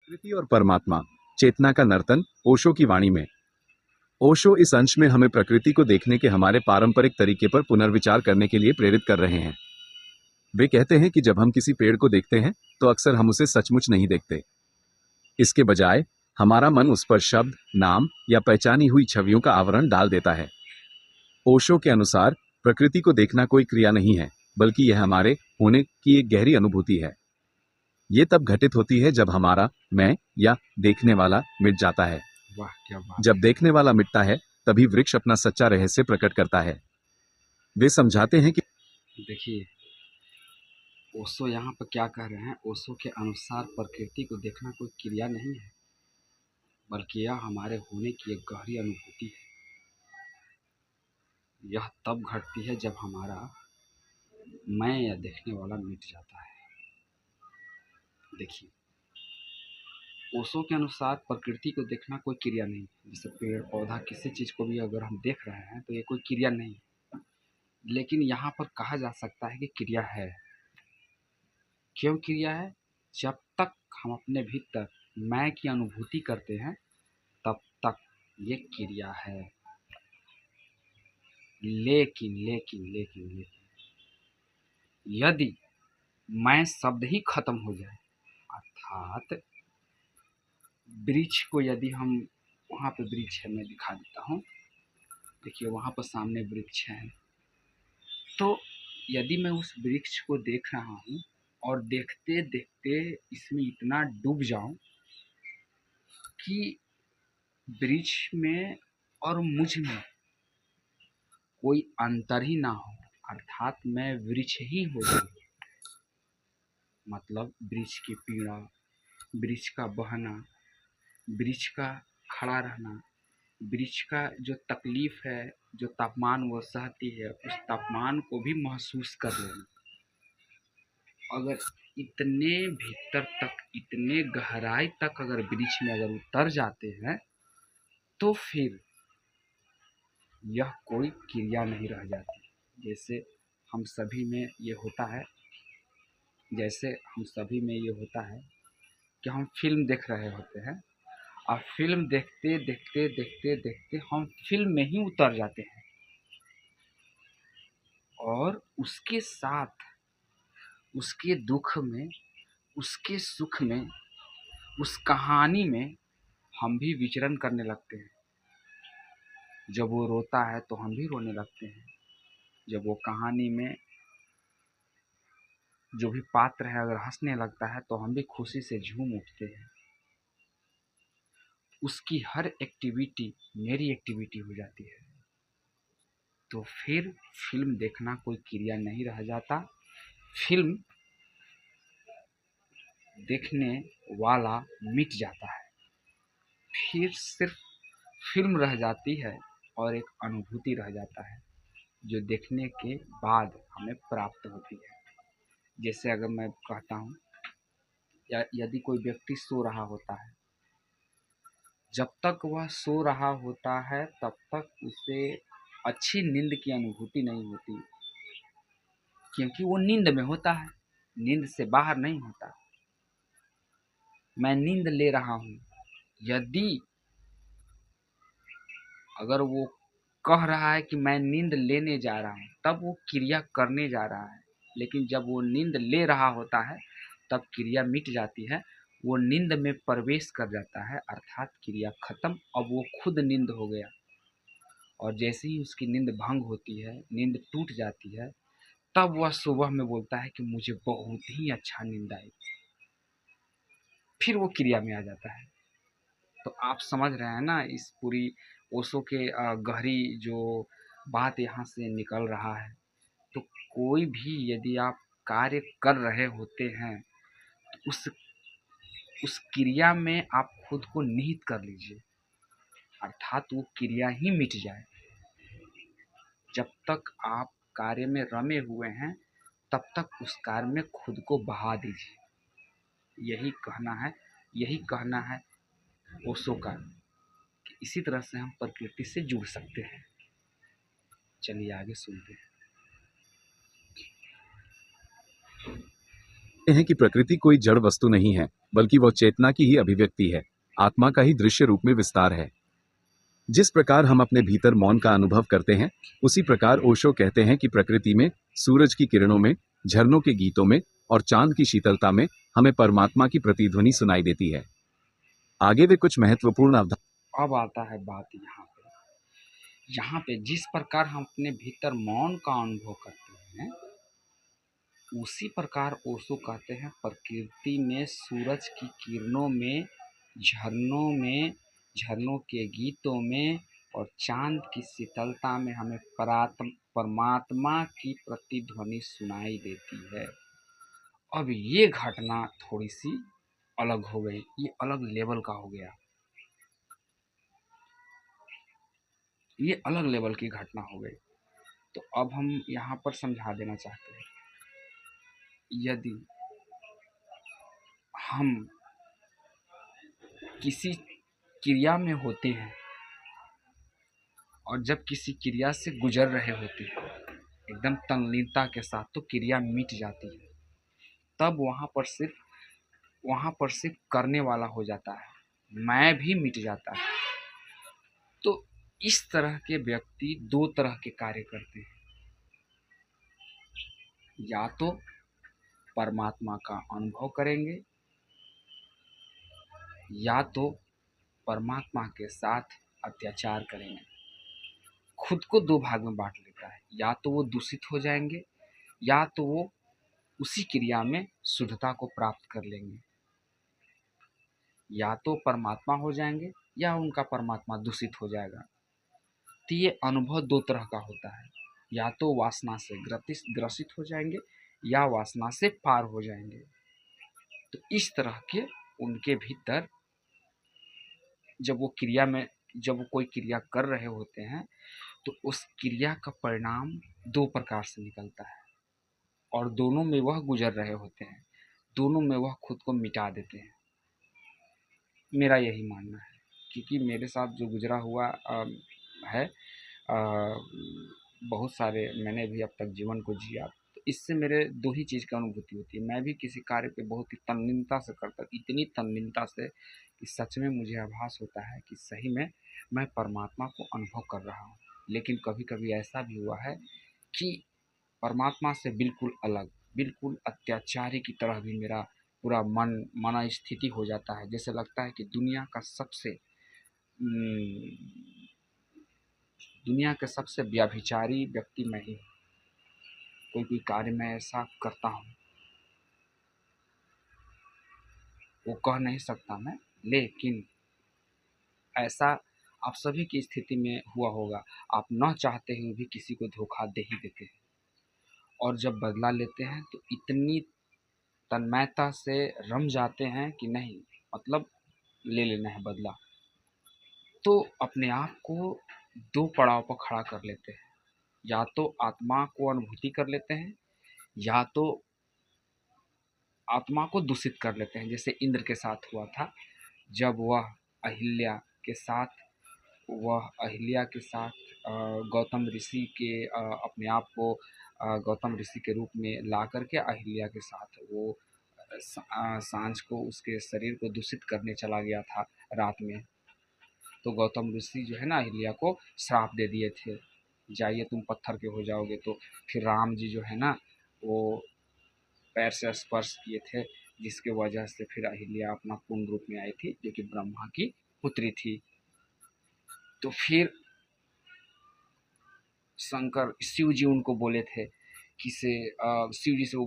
प्रकृति और परमात्मा, चेतना का नर्तन, ओशो की वाणी में। ओशो इस अंश में हमें प्रकृति को देखने के हमारे पारंपरिक तरीके पर पुनर्विचार करने के लिए प्रेरित कर रहे हैं। वे कहते हैं कि जब हम किसी पेड़ को देखते हैं, तो अक्सर हम उसे सचमुच नहीं देखते। इसके बजाय हमारा मन उस पर शब्द, नाम या पहचानी हुई छवियों का आवरण डाल देता है। ओशो के अनुसार प्रकृति को देखना कोई क्रिया नहीं है, बल्कि यह हमारे होने की एक गहरी अनुभूति है। ये तब घटित होती है जब हमारा मैं या देखने वाला मिट जाता है। वाह क्या बात जब देखने वाला मिटता है, तभी वृक्ष अपना सच्चा रहस्य प्रकट करता है। वे समझाते हैं कि है। देखिए ओशो यहाँ पर क्या कह रहे हैं। ओशो के अनुसार प्रकृति को देखना कोई क्रिया नहीं है, बल्कि यह हमारे होने की एक गहरी अनुभूति है। यह तब घटती है जब हमारा मैं या देखने वाला मिट जाता है। देखिए ओशो के अनुसार प्रकृति को देखना कोई क्रिया नहीं है। जैसे पेड़ पौधा किसी चीज़ को भी अगर हम देख रहे हैं तो ये कोई क्रिया नहीं है, लेकिन यहाँ पर कहा जा सकता है कि क्रिया है। क्यों क्रिया है? जब तक हम अपने भीतर मैं की अनुभूति करते हैं, तब तक ये क्रिया है। लेकिन लेकिन लेकिन लेकिन यदि मैं शब्द ही खत्म हो जाए, अर्थात वृक्ष को यदि हम, वहाँ पे वृक्ष है, मैं दिखा देता हूँ। देखिए वहाँ पर सामने वृक्ष है, तो यदि मैं उस वृक्ष को देख रहा हूँ और देखते देखते इसमें इतना डूब जाऊं कि वृक्ष में और मुझ में कोई अंतर ही ना हो, अर्थात मैं वृक्ष ही हो जाऊं। मतलब वृक्ष की पीड़ा, वृक्ष का बहना, वृक्ष का खड़ा रहना, वृक्ष का जो तकलीफ है, जो तापमान वो सहती है, उस तापमान को भी महसूस कर लेना। अगर इतने भीतर तक, इतने गहराई तक अगर वृक्ष में अगर उतर जाते हैं, तो फिर यह कोई क्रिया नहीं रह जाती। जैसे हम सभी में ये होता है, जैसे हम सभी में ये होता है कि हम फिल्म देख रहे होते हैं, और फिल्म देखते देखते देखते देखते हम फिल्म में ही उतर जाते हैं, और उसके साथ उसके दुख में, उसके सुख में, उस कहानी में हम भी विचरण करने लगते हैं। जब वो रोता है तो हम भी रोने लगते हैं। जब वो कहानी में जो भी पात्र है अगर हंसने लगता है तो हम भी खुशी से झूम उठते हैं। उसकी हर एक्टिविटी मेरी एक्टिविटी हो जाती है। तो फिर फिल्म देखना कोई क्रिया नहीं रह जाता। फिल्म देखने वाला मिट जाता है। फिर सिर्फ फिल्म रह जाती है और एक अनुभूति रह जाता है, जो देखने के बाद हमें प्राप्त होती है। जैसे अगर मैं कहता हूँ, या यदि कोई व्यक्ति सो रहा होता है, जब तक वह सो रहा होता है तब तक उसे अच्छी नींद की अनुभूति नहीं होती, क्योंकि वो नींद में होता है, नींद से बाहर नहीं होता। मैं नींद ले रहा हूँ, यदि अगर वो कह रहा है कि मैं नींद लेने जा रहा हूँ, तब वो क्रिया करने जा रहा है। लेकिन जब वो नींद ले रहा होता है तब क्रिया मिट जाती है, वो नींद में प्रवेश कर जाता है, अर्थात क्रिया खत्म। अब वो खुद नींद हो गया, और जैसे ही उसकी नींद भंग होती है, नींद टूट जाती है, तब वह सुबह में बोलता है कि मुझे बहुत ही अच्छा नींद आई। फिर वो क्रिया में आ जाता है। तो आप समझ रहे हैं ना इस पूरी ओशो के गहरी जो बात यहाँ से निकल रहा है। तो कोई भी यदि आप कार्य कर रहे होते हैं, तो उस क्रिया में आप खुद को निहित कर लीजिए, अर्थात वो क्रिया ही मिट जाए। जब तक आप कार्य में रमे हुए हैं, तब तक उस कार्य में खुद को बहा दीजिए। यही कहना है ओशो का, कि इसी तरह से हम प्रकृति से जुड़ सकते हैं। चलिए आगे सुनते हैं। हैं कि प्रकृति कोई जड़ वस्तु नहीं है, बल्कि वह चेतना की ही अभिव्यक्ति है, आत्मा का ही दृश्य रूप में विस्तार है। जिस प्रकार हम अपने भीतर मौन का अनुभव करते हैं, उसी प्रकार ओशो कहते हैं कि प्रकृति में, सूरज की किरणों में, झरनों के गीतों में और चांद की शीतलता में हमें परमात्मा की प्रतिध्वनि सुनाई देती है। आगे वे कुछ महत्वपूर्ण अवधारणा। अब आता है बात यहाँ पे जिस प्रकार हम अपने भीतर मौन का अनुभव करते हैं, उसी प्रकार ओशो कहते हैं प्रकृति में, सूरज की किरणों में, झरनों में, झरनों के गीतों में और चांद की शीतलता में हमें परमात्मा की प्रतिध्वनि सुनाई देती है। अब ये घटना थोड़ी सी अलग हो गई, ये अलग लेवल का हो गया, ये अलग लेवल की घटना हो गई। तो अब हम यहाँ पर समझा देना चाहते हैं, यदि हम किसी क्रिया में होते हैं और जब किसी क्रिया से गुजर रहे होते हैं एकदम तल्लीनता के साथ, तो क्रिया मिट जाती है, तब वहाँ पर सिर्फ करने वाला हो जाता है, मैं भी मिट जाता है। तो इस तरह के व्यक्ति दो तरह के कार्य करते हैं, या तो परमात्मा का अनुभव करेंगे, या तो परमात्मा के साथ अत्याचार करेंगे। खुद को दो भाग में बांट लेता है, या तो वो दूषित हो जाएंगे, या तो वो उसी क्रिया में शुद्धता को प्राप्त कर लेंगे। या तो परमात्मा हो जाएंगे या उनका परमात्मा दूषित हो जाएगा। तो ये अनुभव दो तरह का होता है, या तो वासना से ग्रसित हो जाएंगे या वासना से पार हो जाएंगे। तो इस तरह के उनके भीतर जब वो कोई क्रिया कर रहे होते हैं, तो उस क्रिया का परिणाम दो प्रकार से निकलता है और दोनों में वह गुजर रहे होते हैं, दोनों में वह खुद को मिटा देते हैं। मेरा यही मानना है, क्योंकि मेरे साथ जो गुजरा हुआ है, बहुत सारे मैंने भी अब तक जीवन को जिया, तो इससे मेरे दो ही चीज़ की अनुभूति होती है। मैं भी किसी कार्य पे बहुत ही तल्लीनता से करता, इतनी तल्लीनता से कि सच में मुझे आभास होता है कि सही में मैं परमात्मा को अनुभव कर रहा हूँ। लेकिन कभी कभी ऐसा भी हुआ है कि परमात्मा से बिल्कुल अलग, बिल्कुल अत्याचारी की तरह भी मेरा पूरा मन स्थिति हो जाता है। जैसे लगता है कि दुनिया के सबसे व्यभिचारी व्यक्ति मैं ही हूँ। कोई कार्य मैं ऐसा करता हूँ, वो कह नहीं सकता मैं, लेकिन ऐसा आप सभी की स्थिति में हुआ होगा। आप न चाहते हुए भी किसी को धोखा दे ही देते हैं, और जब बदला लेते हैं तो इतनी तन्मयता से रम जाते हैं कि नहीं, मतलब ले लेना है बदला। तो अपने आप को दो पड़ाव पर खड़ा कर लेते हैं, या तो आत्मा को अनुभूति कर लेते हैं, या तो आत्मा को दूषित कर लेते हैं। जैसे इंद्र के साथ हुआ था, जब अहिल्या के साथ अहिल्या के साथ गौतम ऋषि के अपने आप को गौतम ऋषि के रूप में ला करके अहिल्या के साथ वो सांझ को उसके शरीर को दूषित करने चला गया था रात में। तो गौतम ऋषि जो है ना, अहिल्या को श्राप दे दिए थे, जाइए तुम पत्थर के हो जाओगे। तो फिर राम जी जो है ना, वो पैर से स्पर्श किए थे, जिसके वजह से फिर अहिल्या अपना पूर्ण रूप में आई थी, जो कि ब्रह्मा की पुत्री थी। तो फिर शंकर शिव जी उनको बोले थे शिव जी से वो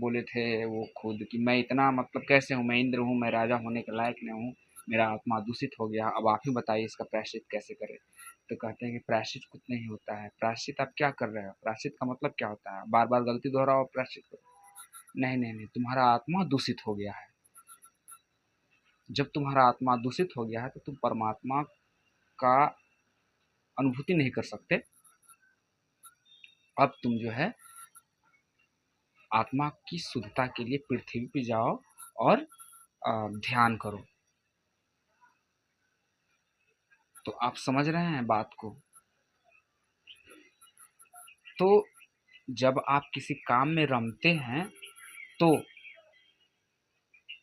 बोले थे वो खुद कि मैं इतना, मतलब कैसे हूँ, मैं इंद्र हूँ, मैं राजा होने के लायक नहीं हूँ, मेरा आत्मा दूषित हो गया, अब आप ही बताइए इसका प्रायश्चित कैसे करें। तो कहते हैं कि प्रायश्चित कुछ नहीं होता है। प्रायश्चित आप क्या कर रहे हो? प्रायश्चित का मतलब क्या होता है? बार बार गलती दोहराओ प्रायश्चित करो? नहीं नहीं नहीं, तुम्हारा आत्मा दूषित हो गया है। जब तुम्हारा आत्मा दूषित हो गया है तो तुम परमात्मा का अनुभूति नहीं कर सकते। अब तुम जो है आत्मा की शुद्धता के लिए पृथ्वी पे जाओ और ध्यान करो। तो आप समझ रहे हैं बात को? तो जब आप किसी काम में रमते हैं, तो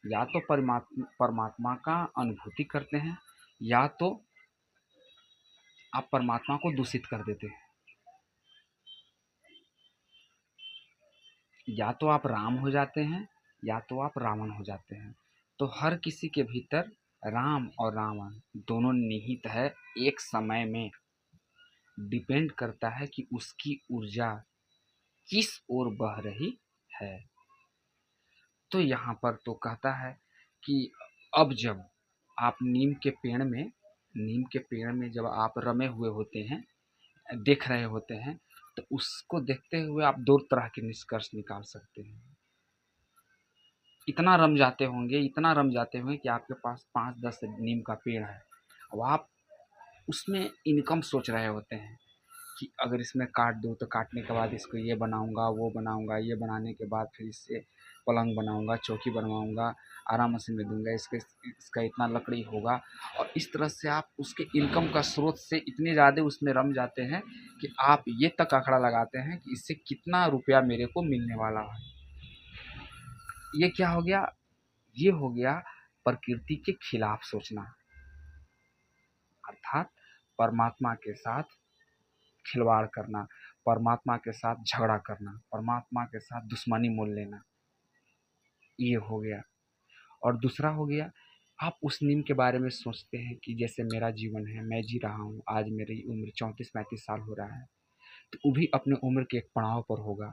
या तो परमात्मा का अनुभूति करते हैं, या तो आप परमात्मा को दूषित कर देते हैं। या तो आप राम हो जाते हैं, या तो आप रावण हो जाते हैं। तो हर किसी के भीतर राम और रावण दोनों निहित है एक समय में। डिपेंड करता है कि उसकी ऊर्जा किस ओर बह रही है। तो यहाँ पर तो कहता है कि अब जब आप नीम के पेड़ में जब आप रमे हुए होते हैं, देख रहे होते हैं, तो उसको देखते हुए आप दो तरह के निष्कर्ष निकाल सकते हैं। इतना रम जाते होंगे कि आपके पास 5-10 नीम का पेड़ है। अब आप उसमें इनकम सोच रहे होते हैं कि अगर इसमें काट दूँ तो काटने के बाद इसको ये बनाऊंगा, वो बनाऊंगा, ये बनाने के बाद फिर इससे पलंग बनाऊंगा, चौकी बनवाऊंगा, आराम मशीन में दूंगा, इसका इतना लकड़ी होगा। और इस तरह से आप उसके इनकम का स्रोत से इतने ज़्यादा उसमें रम जाते हैं कि आप ये तक आंकड़ा लगाते हैं कि इससे कितना रुपया मेरे को मिलने वाला है। ये क्या हो गया? ये हो गया प्रकृति के खिलाफ सोचना, अर्थात परमात्मा के साथ खिलवाड़ करना, परमात्मा के साथ झगड़ा करना, परमात्मा के साथ दुश्मनी मोल लेना। ये हो गया। और दूसरा हो गया, आप उस नीम के बारे में सोचते हैं कि जैसे मेरा जीवन है, मैं जी रहा हूँ, आज मेरी उम्र 34-35 साल हो रहा है, तो वो भी अपने उम्र के एक पड़ाव पर होगा।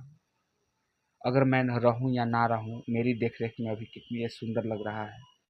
अगर मैं रहूँ या ना रहूँ, मेरी देख रेख में अभी कितनी ये सुंदर लग रहा है,